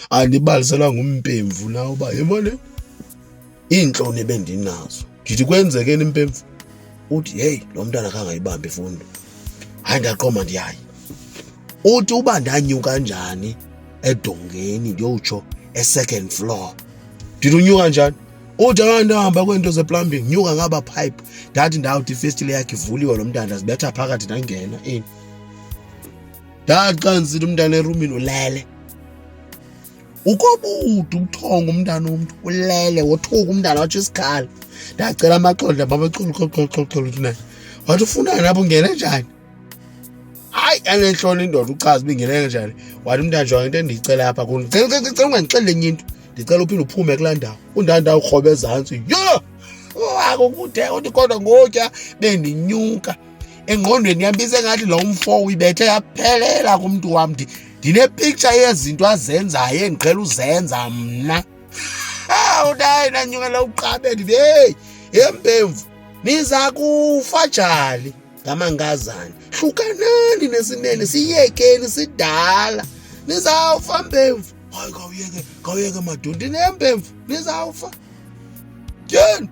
Andibalisela ngumpemvu nawe uba yebona iintloni bendinazo. Ndithi kwenzekeni impemvu? Uthi hey, lo mntana kangayibambi ifundo. Hayi ndaqoma ndiyayi. Uthi uba ndanyuka njani edongeni ndiyotsho e-second floor. Ndithi unyuka njani? Uthi ndahamba kweento ze-plumbing, nyuka ngaba pipe. Ndathi ndawuthi ifestile yakhe ivuliwe lo mntana ndazibetha phakathi ndangena in. Ndathi xa ndisithi umntana erumini ulele. Ukobude ubuthongo umntana womntu ulele wothuka umntana watsho isikhala. Ndacela amaxolo amaxolo naye. Wathi ufunani apho ungene njani? Hayi anenhloni indoda uchaza uba ingene njani. Wathi umntana jonga into endiyicela apha kuni. Cela ungandixelele enye into. Ndicela uphinde uphume kulaa ndawo. Undandawo ukrobe ezantsi. Yho! Akukuthe uthi kodwa ngotya bendinyuka. Engqondweni yam isengathi lo mfo uyibethe yaphelela kumntu wam. Ndine-picture yezinto azenzayo endiqhela uzenza mna. Unaye nanyukela uqabe ndithi hey, yempemvu niza kufa jali ngamangazane. Hlukanani nesinene siyekeni sidala. Nizawufa mpemvu. Hayi kawuyeke madoda nempemvu nizawufa. Tyheni.